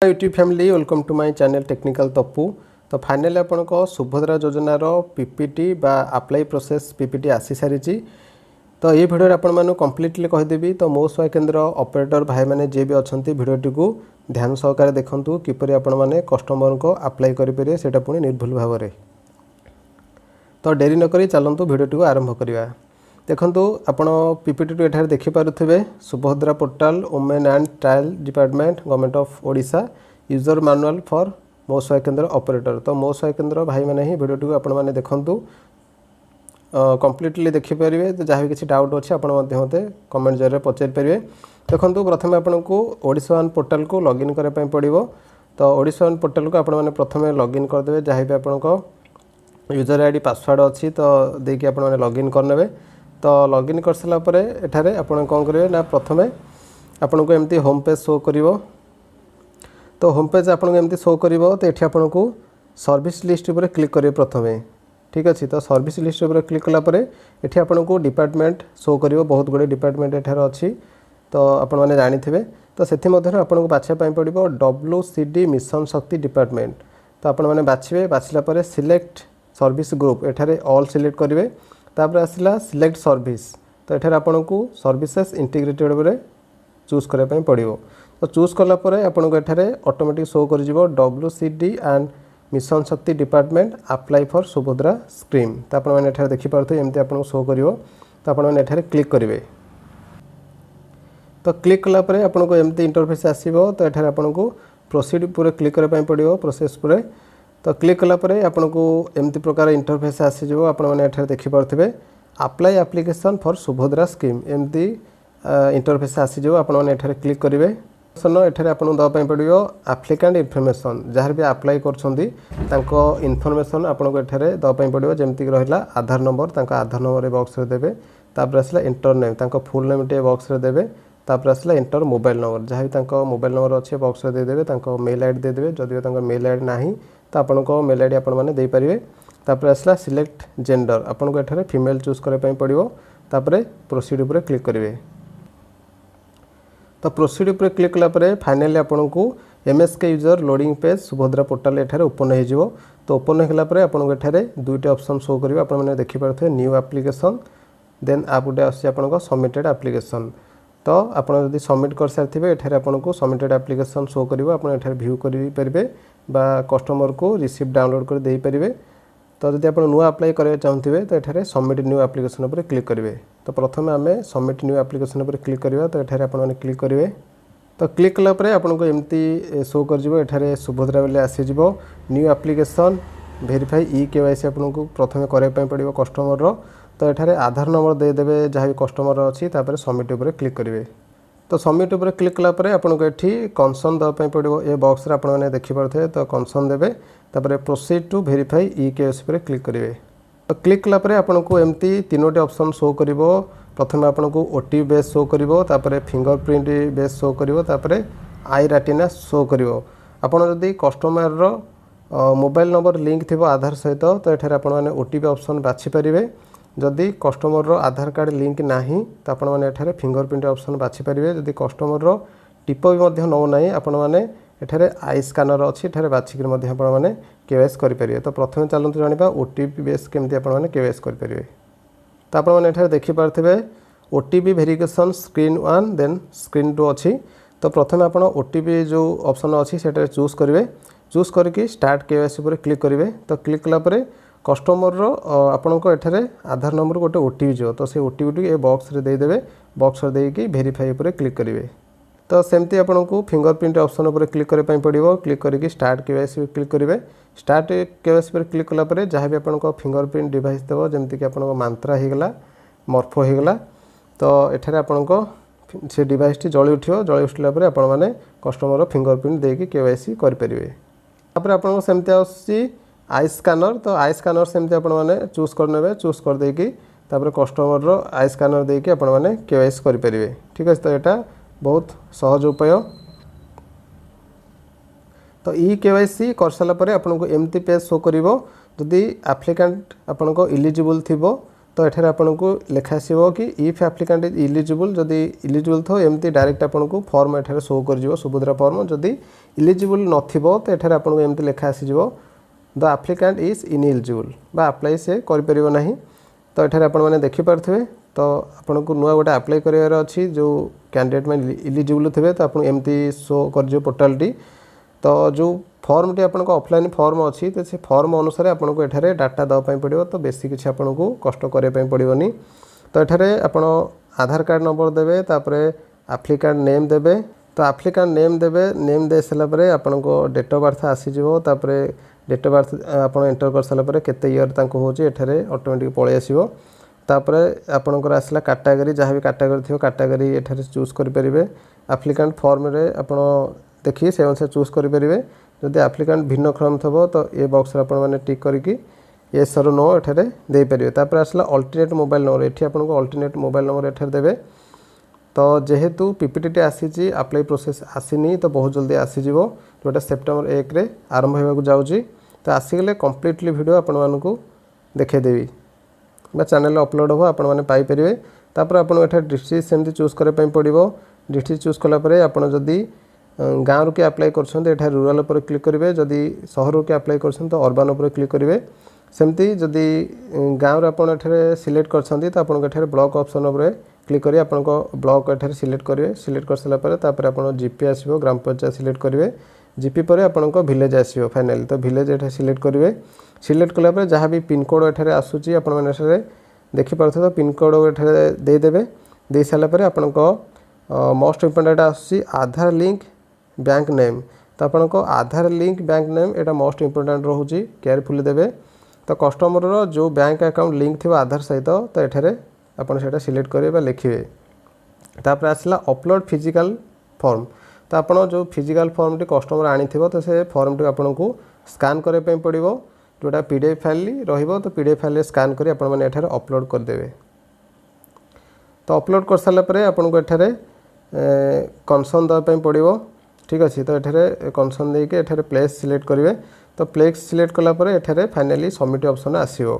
YouTube family welcome to my channel technical Tappu. तो finally आपण को सुभद्रा योजनार पीपीटी बा अप्लाई प्रोसेस पीपीटी आसी सारी। तो ये भिडियो आपण मानु कंप्लीटली कहीदेवी। तो मो सेवा केन्द्र ऑपरेटर भाई मैंने जे भी अच्छा भिडियोटी को ध्यान सहकार देखूँ किपरि आपण मैंने कस्टमर को अप्लाई करेंगे सेटा पुणी निर्भुल भाव में। तो डेरी नक चलतु भिडियोटी को आरंभ करवा। देखंतु आपण पीपीटी एठार देखि पारुथिबे Subhadra portal women and child department government of Odisha user manual for Mo Seva केन्द्र ऑपरेटर। तो मो सेवा केन्द्र भाई मैंने ही भिडियोटी को आपण मैंने देखंतु कंप्लीटली देखि परिबे। तो जहाँ भी किसी डाउट अच्छे आपण मते कमेंट जरिए पचारि परिबे। देखंतु प्रथम आपण को ओडिशा वन पोर्टाल को लॉगिन करबा पय पड़िबो। तो ओडिशा वन पोर्टाल को आपण मैंने प्रथम लॉगिन कर देबे। जहाँ भी आपण को यूजर आईडी पासवर्ड अच्छी तो देकी आपण मैंने लॉगिन करनेबे। तो लॉगिन कर सारा पर एठारे आपण कौन करेंगे ना प्रथमे आपण को एमती होम पेज शो करिवो। तो होम पेज आपण को एमती शो करिवो। तो एठी आपण को सर्विस लिस्ट ऊपर क्लिक करिवे प्रथमे। ठीक अच्छे। तो सर्विस लिस्ट ऊपर क्लिक कला पर एठी आपण को डिपार्टमेंट शो करिवो। बहुत गुड़े डिपार्टमेंट एठार अच्छी तो आपण माने जानि थिबे। तो सेथि मध्यर आपण को बाछिया पय पड़िबो WCD मिशन शक्ति डिपार्टमेंट। तो आपण माने बाछिबे। बाछिला पर सिलेक्ट सर्विस ग्रुप एठारे ऑल सिलेक्ट करिवे। तापर आसला सिलेक्ट सर्विस। तो एठार आपन को सर्विसेस इंटीग्रेटेड रे चूज करबा पय पड़िबो। तो चूज कला परे आपन को एठारे ऑटोमेटिक शो कर जिवो WCD and mission Shakti department apply for Subhadra scheme. तो आपन माने एठारे देखि पारथि एमती आपन को शो करिवो। तो आपन माने एठारे क्लिक करिवे। तो क्लिक कला परे आपन को एमती इंटरफेस आसीबो। तो एठारे आपन को प्रोसीड पूरे क्लिक करबा पय पड़िबो प्रोसेस पूरे। तो क्लिक कला परे आपन को एमती प्रकार इंटरफेस आसी जो आपण माने एठारे देखि पारथिबे apply application for Subhadra scheme एमती इंटरफेस आसी जो आपण माने एठारे क्लिक करिवे। सनो एठारे आपण दवा पय पड़ियो एप्लिकेंट इन्फॉर्मेशन जहार भी अप्लाई करछंदी तांको इन्फॉर्मेशन आपण को एठारे दवा पय पड़ियो। जेमती कि रहिला आधार नंबर तांको आधार नंबर रे बॉक्स रे देबे। तापर आसला इंटर नेम तांको फुल नेम टे बॉक्स रे देबे। तापर आसला इंटर मोबाइल नंबर जहां भी तांको मोबाइल नंबर अच्छे बॉक्स रे दे देबे। तांको मेल आईडी दे देबे। जदि तांको मेल आईडी नाही तो आपन को मेल आईडी आपण माने दे परिवे। तापर आसला सिलेक्ट जेंडर आपन को एठारे फीमेल चूज करे पय पड़िवो। तापर प्रोसीड ऊपर क्लिक करिवे। तो प्रोसीड ऊपर क्लिक कला परे फाइनली आपन को MSK user loading page Subhadra portal एठारे ओपन हो जिवो। तो ओपन होगला परे आपन को एठारे दुईटा ऑप्शन शो करिवो। आपण माने देखि पारथे न्यू एप्लिकेशन देन आ गुटे आसी आपन को सबमिटेड एप्लिकेशन। तो आपन जदि सबमिट कर सारथिबे एठारे आपन को सबमिटेड एप्लिकेशन शो करिवो। आपन एठारे व्यू करि परिबे बा कस्टमर को रिसीप्ट डाउनलोड कर दे परिबे। तो जदि आप नुआ अप्लाई करें चाहते तो एठारे सबमिट न्यू एप्लिकेशन उपर क्लिक करेंगे। तो प्रथम आम सबमिट न्यू एप्लिकेशन उपर क्लिक करवा। तो एठारे आपने क्लिक करेंगे। तो क्लिक कला परे आपन को एमती शो कर एठारे सुभद्रा बेले आसीज न्यू एप्लिकेशन वेरीफाई ई-KYC आपन को प्रथम करने पड़ो कस्टमर रो। तो एठारे आधार नंबर देदेवे जहाँ भी कस्टमर अच्छी तापर सबमिट उपर क्लिक करेंगे। तो सबमिट उपर क्लिक कला परे आपन को एठी कंसर्न दवा पड़ो ए बॉक्स रे आपन माने देखि पारथे। तो कंसर्न देबे। तापर प्रोसीड टू वेरीफाई ई-KYC पर क्लिक करेंगे। तो क्लिक कला परे आपन को एमती तीनोटी ऑप्शन शो करिवो। प्रथम आपन को ओटीपी बेस शो करिवो। तापर फिंगरप्रिंट बेस शो करिवो। तापर आई रेटिना शो करिवो। आपन जदि कस्टमर रो मोबाइल नंबर लिंक थिबो आधार सहित तो एठारे आपन माने ओटीपी ऑप्शन बाछि परिवे। जदि कस्टमर रो आधार कार्ड लिंक नाही तो आपन माने एठारे फिंगरप्रिंट ऑप्शन बाछि परिवे। जदि कस्टमर रो टिप भी मध्य नौ नाही आपन माने एठारे आई स्कैनर अच्छी एठारे बाछिक मध्य आपन माने KYC करि परिवे। तो प्रथम चलंतु जानिबा ओटीपी बेस केमति आपन माने KYC करि परिवे। तो आपन माने एठारे देखि पारथिबे OTP verification screen 1 then screen 2 अच्छी। तो प्रथम आपन ओटीपी जो ऑप्शन अच्छी सेटा चूज करिवे। चूज करके स्टार्ट KYC पर क्लिक करिवे। तो क्लिक कला परे कस्टमर रो आपन को एठारे आधार नंबर गोटे ओटीपी जो तो से ओटीपी ए बॉक्स रे दे देबे। बॉक्स रे देकी वेरीफाई पर क्लिक करिवे। तो सेमती आपन को फिंगरप्रिंट ऑप्शन पर क्लिक करे पड़ो। क्लिक करके स्टार्ट KYC क्लिक करेंगे। स्टार्ट KYC पर क्लिक कला परे जहाँ भी आपन को फिंगरप्रिंट डिवाइस देव जमती कि आपन को मांत्रा होगला मर्फो होगला। तो एठारे आपन को से डिवाइस टी जଳି उठियो। जଳି उठला परे आपन माने कस्टमर फिंगरप्रिंट देकी KYC कर परिवे। तापर आपन को सेमती आसी आई स्कैनर। तो आई स्कैनर सेमती आपन माने चूज करनेबे। चूज कर देकी तापर कस्टमर रो आई स्कैनर देकी आपन माने KYC कर परिवे। ठीक अछि। तो एटा बहुत सहज उपाय। तो ई-KYC कर सारा पर आपन को एमती पेज शो करिवो। जदि एप्लिकेंट आपन को इलिजिबल थिबो तो एठारे आपको लेखा आसो कि इफ एप्लिकेंट इज इलिजिबल जदि इलिजिबल थो एमती डायरेक्ट आपको फॉर्म एठारे शो कर सुभद्रा फॉर्म जदि इलिजिबल नथिबो तो एठारे आपको एमती लेखा आसीजिवो द एप्लिकेंट इज इनएलिजिबल बा अप्लाई से करिपरिबो नाही। तो एठारे आपण माने देखि पारथिबे तो आपको नुआ गोटे अप्लाई करार अच्छी जो कैंडिडेट में इलिजिबल थे तो आपको एमती शो कर पोर्टाल टी। तो जो फॉर्म टी आपको ऑफलाइन फॉर्म अच्छी तो से फॉर्म अनुसार आपको एठारे डाटा देवाई पड़ो तो बेसी किसी आपको कष्ट करने पड़ोनी। तो एठारे आपण आधार कार्ड नंबर देवे तापरे एप्लिकेंट नेम देवे तो एप्लिकेंट नेम देवे नेम दे सारापर आपको डेट ऑफ बर्थ आसीजिवो तापरे डेट ऑफ बर्थ आप एंटर कर सारापर केते ईयर तांको होची एठारे ऑटोमेटिक पळै आसीबो। तापरे आपणकर आसला कैटेगरी जहाँ भी कैटेगरी थी कैटेगरी एठारे चूज करेंगे एप्लिकेंट फॉर्म रे आपण देखिए से अनुसार चूज करेंगे। जदि एप्लिकेंट भिन्नक्षम थबो तो ये बॉक्स आपण मैंने टिक करके येस और नो एठारे दे परिबे। तापर आसला अल्टरनेट मोबाइल नंबर एठी आपनको अल्टरनेट मोबाइल नंबर एठारे देबे। तो जेहेतु पीपीटी आसी अप्लाई प्रोसेस आसीनी तो बहुत जल्दी आसीजिवो जोटा सेप्टेम्बर 1 रे आरंभ होगा जाऊँगी। तो आसीगले कम्प्लीटली वीडियो आपण मानकु देखेदेवी बा चैनल अपलोड हो आपण मैंने पाइपर। तापर आपको एठार डिस्ट्रिक्ट सेमती चूज करने पड़ो। डिस्ट्रिक्ट चूज कलापर आपड़ जदि गाँव रू के अप्लाई कर रूराल पर क्लिक करेंगे जदि सहर के अप्लाई कर तो अर्बान पर क्लिक करेंगे। सेमती जदि गाँव एठारे सिलेक्ट कर तो आपको एठारे ब्लॉक ऑप्शन पर क्लिक करेंगे आपको ब्लॉक एठारे सिलेक्ट करेंगे। सिलेक्ट कर सारापर तापर आप जीपी आसो ग्राम पंचायत सिलेक्ट करेंगे। जीपी पर आपको विलेज आसो फाइनाली तो विलेज एठारे सिलेक्ट करेंगे। सिलेक्ट कलापर जहाँ भी पिनकोड एठारे आसूची आपण मैंने देखिपे तो पिनकोड एठारे देदेवे। दे सारापर आपको मोस्ट इम्पोर्टेंट आसूची आधार लिंक बैंक नेम तो आपको आधार लिंक बैंक नेम एटा मोस्ट इम्पोर्टेंट रोचे केयरफुली देवे। तो कस्टमर रो जो बैंक अकाउंट लिंक थी आधार सहित तो एठारे आपन सेटा सिलेक्ट करेंगे लिखिए। तापर आसला अपलोड फिजिकल फॉर्म तो आप जो फिजिकल फॉर्म टी कस्टमर आनी तो से फॉर्म टी आपको स्कान करने पड़ो जोटा पीडीएफ फाइल रहिबो तो पीडीएफ फाइल स्कान करी आपण माने एठारे अपलोड कर देबे। तो अपलोड कर सारा परे आपनको एठारे कन्सर्न देवाई पड़ो ठीक अच्छे। तो एठारे कन्सर्न देके एठारे प्लेस सिलेक्ट करेंगे। तो प्लेस सिलेक्ट कला परे एठारे फाइनाली सबमिट ऑप्शन आसीबो।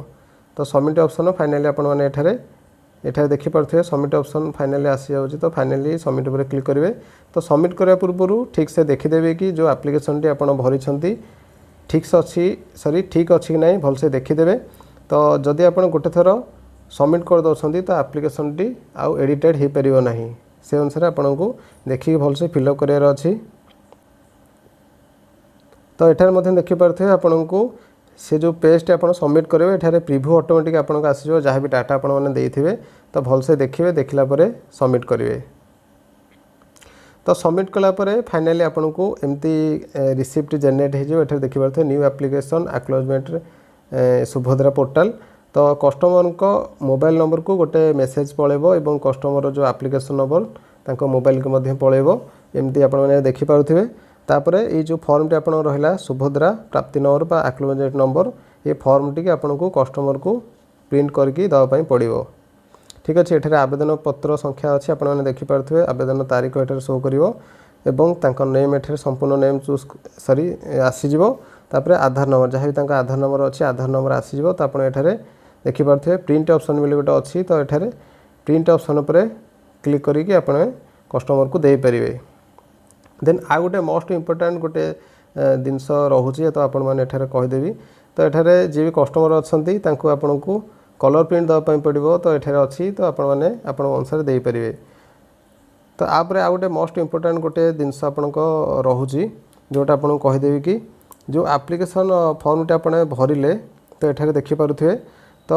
तो सबमिट ऑप्शन फाइनाली आपण माने एठारे देखि पारथे सबमिट ऑप्शन फाइनाली आसी जाउची तो फाइनाली सबमिट पर क्लिक करेंगे। तो सबमिट करने पूर्व ठीक से देखिदेवे कि जो एप्लिकेशन टी आपण भरी ठीक से अच्छी सॉरी ठीक अच्छी कि नहीं भलसे देखिदेवे। तो जदि आप गोटे थर सबमिट कर दौरान तो एप्लिकेशन टी आउ एडिटेड हो पार ना से अनुसार आपको देखिए भलसे फिलअप करार अच्छी। तो एठार देखिपारे आपको से जो पेज आप सबमिट करेंगे एठारे प्रिव्यू ऑटोमेटिक आपको आसीजो जहाँ भी डाटा आपण मैंने देइथिबे तो भलसे देखिए देखला परे सबमिट करेंगे। तो सबमिट कलापर फाइनाली आपको एमती रिसिप्ट जेनेट हो देखिए new application acknowledgement Subhadra portal. तो कस्टमर को मोबाइल नंबर को गोटे मेसेज पड़ेबो एवं कस्टमर जो एप्लिकेशन नंबर तांको मोबाइल को मध्य पड़ेबो एमती आपण माने देखि पारुथिबे। तापरे ये जो फॉर्म टी आपण रहिला सुभद्रा प्राप्ति नंबर बा एक्नॉलेजमेंट नंबर ये फॉर्म टी आपको कस्टमर को प्रिंट करके देवाई पड़ो ठीक अच्छे। एठारे आवेदन पत्र संख्या अच्छी आप देखिपे आवेदन तारीख एठारे शो करिवो एवं तांको नेम एठारे संपूर्ण नेम चूज सॉरी आसीजिवो। तापरे आधार नंबर जहाँ भी तांको आधार नंबर अच्छी आधार नंबर आसीजिवो। तो आपण एठारे देखिपे प्रिंट ऑप्शन बोली गोटे अच्छी तो एठारे प्रिंट ऑप्शन पर क्लिक करके आपण कस्टमर को दे परिवे। देन आ गोटे मोस्ट इम्पोर्टेंट गोटे जिनस रोचे तो आपण मैंने एठारे कहीदेवी। तो एठारे जी भी कस्टमर अच्छी तांको आपको कलर प्रिंट देवाई पड़ो तो एठारे अच्छी तो आपण मैंने आपण अनुसार दे परिवे। तो आपरे आ गोटे मोस्ट इम्पोर्टेंट गोटे जिनस आपनको रोचे जोटा आपको कहीदेवी कि जो एप्लिकेशन फॉर्म टी आप भरिले तो एठारे देखिपे तो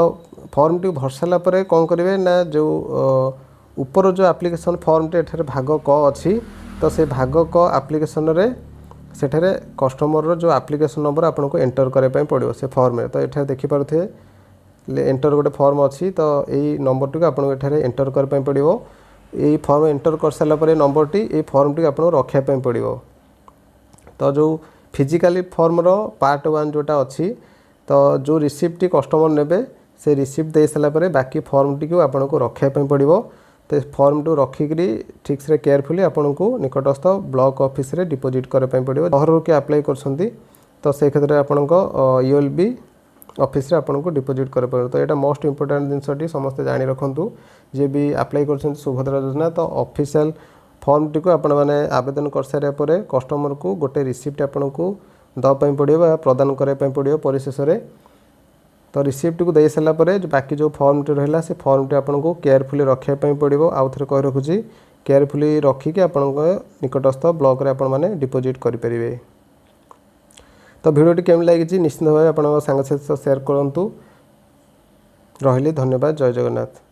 फॉर्म टी भर सारा पर कौन करेंगे ना जो ऊपर जो एप्लिकेशन फॉर्म टी एठारे भाग क अच्छी तो से भाग क एप्लिकेशन रे सेठारे कस्टमर जो एप्लिकेशन नंबर आपको एंटर करने पड़ो से फॉर्म में। तो एठारे देखिपे एंटर गोटे फॉर्म अच्छी तो यही नंबर टी आपको एठारे एंटर करने पड़ो। यही फॉर्म एंटर कर सारा पर नंबर टी ये फॉर्म टी आपको रखापी पड़ो। तो जो फिजिकली फॉर्म रो पार्ट 1 जोटा अच्छी तो जो रिसिप्ट कस्टमर नेबे से रिसिप्ट दे सारा पर बाकी फॉर्म टी को आपको रखापी पड़ो। तो फॉर्म टू रखिकी ठीक से केयरफुली आपको निकटस्थ ब्लॉक ऑफिस रे डिपोजिट करने पड़ो। सहर के अप्लाई कर तो से क्षेत्र में आपको यू विल बी ऑफिस रे आपनको डिपोजिट कर पार। तो यहाँ मोस्ट इंपोर्टेंट जिनसटी समस्ते जानी रखु जे भी अप्लाई कर सुभद्रा योजना तो ऑफिशियल फॉर्म टी को आपण मैंने आवेदन कर सारे कस्टमर को गोटे रिसीप्ट आपन को दवाई पड़ो प्रदान करने पड़ो परिशेष में। तो रिसीप्ट को दे सारापर जो बाकी जो फॉर्म टी रहा से फॉर्म टी आपको केयरफुली रखापी पड़ो। आउ थे कही रखुच्छी केयरफुली रखिकी आपण निकटस्थ ब्लॉक रे आपण माने डिपोजिट करेंगे। तो भिडियोटी केमी लगी निश्चित भाव आप सांग सहित शेयर करूँ। रही धन्यवाद। जय जगन्नाथ।